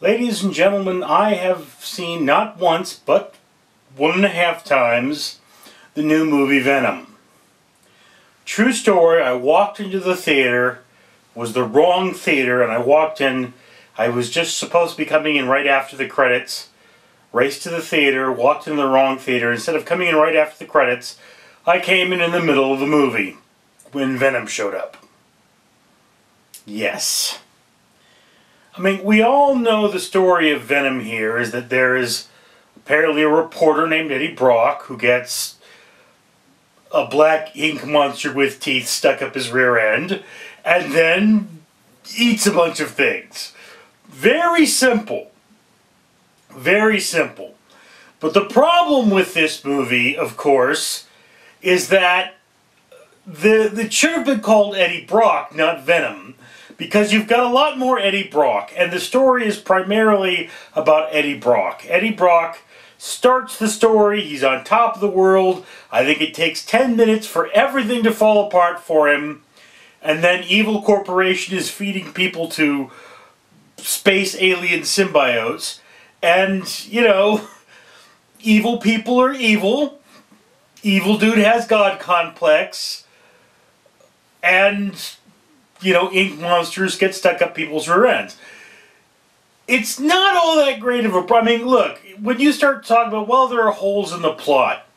Ladies and gentlemen, I have seen not once, but 1.5 times the new movie Venom. True story, I walked into the theater, was the wrong theater, and I walked in, I was just supposed to be coming in right after the credits, raced to the theater, walked in the wrong theater. Instead of coming in right after the credits, I came in the middle of the movie when Venom showed up. Yes. I mean, we all know the story of Venom here is that there is apparently a reporter named Eddie Brock who gets a black ink monster with teeth stuck up his rear end and then eats a bunch of things. Very simple. Very simple. But the problem with this movie, of course, is that it should have been called Eddie Brock, not Venom. Because you've got a lot more Eddie Brock, and the story is primarily about Eddie Brock. Eddie Brock starts the story, he's on top of the world. I think it takes 10 minutes for everything to fall apart for him, and then Evil Corporation is feeding people to space alien symbiotes, and, you know, evil people are evil. Evil dude has God complex, and you know, ink monsters get stuck up people's rear ends. It's not all that great of a problem. I mean, look, when you start talking about, well, there are holes in the plot.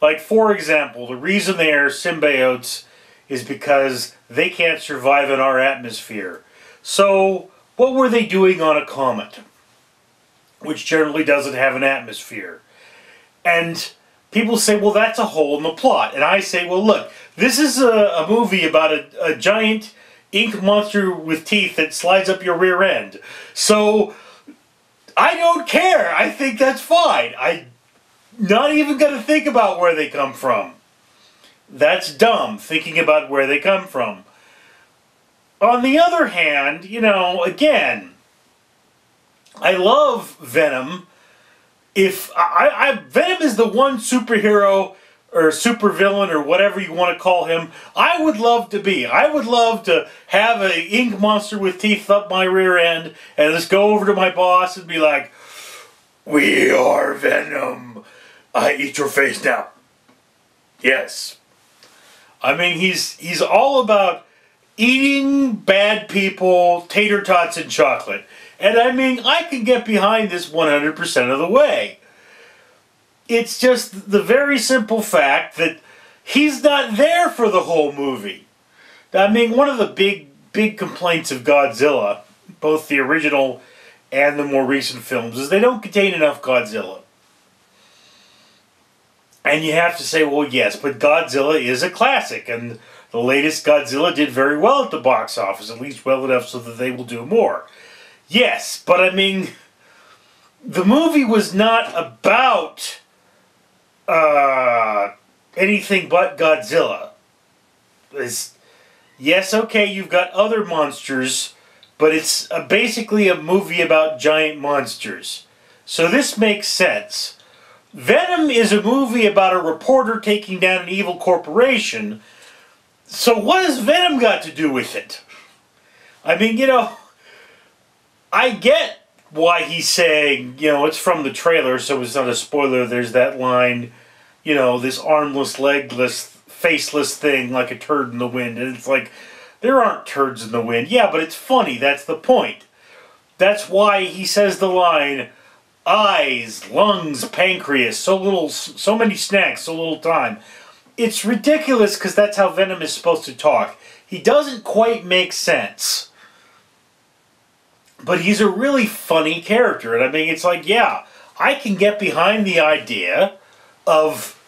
Like, for example, the reason they are symbiotes is because they can't survive in our atmosphere. So, what were they doing on a comet? Which generally doesn't have an atmosphere. And people say, well, that's a hole in the plot. And I say, well, look, this is a movie about a giant ink monster with teeth that slides up your rear end. So, I don't care. I think that's fine. I'm not even going to think about where they come from. That's dumb, thinking about where they come from. On the other hand, you know, again, I love Venom. Venom is the one superhero or supervillain or whatever you want to call him I would love to be. I would love to have an ink monster with teeth up my rear end and just go over to my boss and be like, "We are Venom. I eat your face now." Yes. I mean, he's all about eating bad people, tater tots and chocolate. And I mean, I can get behind this 100% of the way. It's just the very simple fact that he's not there for the whole movie. I mean, one of the big complaints of Godzilla, both the original and the more recent films, is they don't contain enough Godzilla. And you have to say, well, yes, but Godzilla is a classic, and the latest Godzilla did very well at the box office, at least well enough so that they will do more. Yes, but I mean, the movie was not about anything but Godzilla. Yes, okay, you've got other monsters, but it's basically a movie about giant monsters. So this makes sense. Venom is a movie about a reporter taking down an evil corporation. So what has Venom got to do with it? I mean, you know, I get why he's saying, you know, it's from the trailer, so it's not a spoiler. There's that line, you know, this armless, legless, faceless thing like a turd in the wind. And it's like, there aren't turds in the wind. Yeah, but it's funny. That's the point. That's why he says the line, eyes, lungs, pancreas, so many snacks, so little time. It's ridiculous because that's how Venom is supposed to talk. He doesn't quite make sense. But he's a really funny character. And I mean, it's like, yeah, I can get behind the idea of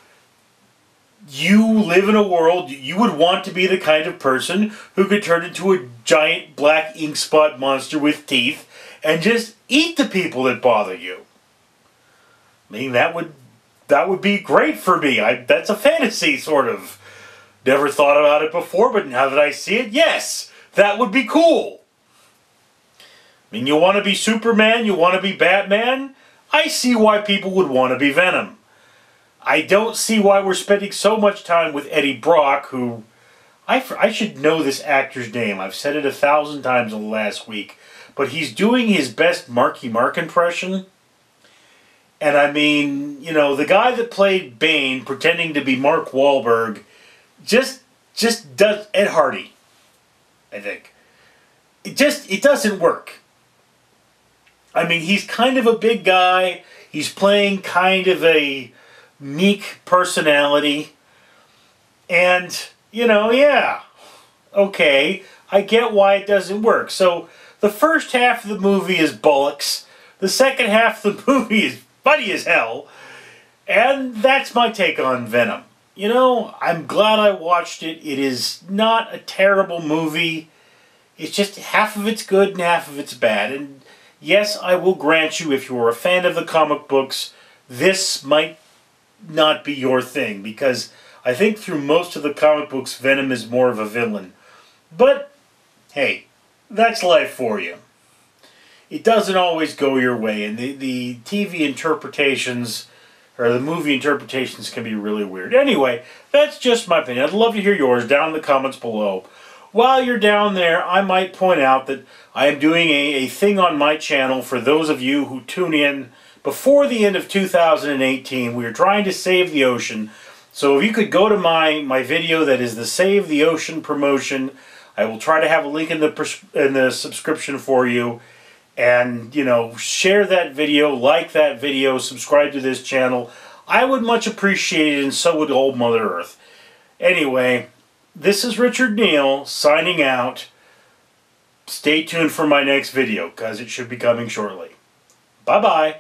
you live in a world, you would want to be the kind of person who could turn into a giant black ink spot monster with teeth and just eat the people that bother you. I mean, that would be great for me. That's a fantasy, sort of. Never thought about it before, but now that I see it, yes, that would be cool. I mean, you want to be Superman, you want to be Batman? I see why people would want to be Venom. I don't see why we're spending so much time with Eddie Brock, who I should know this actor's name. I've said it 1,000 times in the last week. but he's doing his best Marky Mark impression. And I mean, you know, the guy that played Bane, pretending to be Mark Wahlberg, just does Ed Hardy, I think. It doesn't work. I mean, he's kind of a big guy. He's playing kind of a meek personality. And, you know, yeah, okay, I get why it doesn't work. So, the first half of the movie is bollocks. The second half of the movie is funny as hell. And that's my take on Venom. You know, I'm glad I watched it. It is not a terrible movie. It's just half of it's good and half of it's bad. And yes, I will grant you, if you're a fan of the comic books, this might not be your thing. Because I think through most of the comic books, Venom is more of a villain. But, hey, that's life for you. It doesn't always go your way. And the TV interpretations, or the movie interpretations, can be really weird. Anyway, that's just my opinion. I'd love to hear yours down in the comments below. While you're down there, I might point out that I am doing a thing on my channel for those of you who tune in before the end of 2018. We are trying to save the ocean. So if you could go to my video that is the Save the Ocean promotion, I will try to have a link in the subscription for you. And, you know, share that video, like that video, subscribe to this channel. I would much appreciate it, and so would old Mother Earth. Anyway, this is Richard Neal signing out. Stay tuned for my next video, because it should be coming shortly. Bye-bye.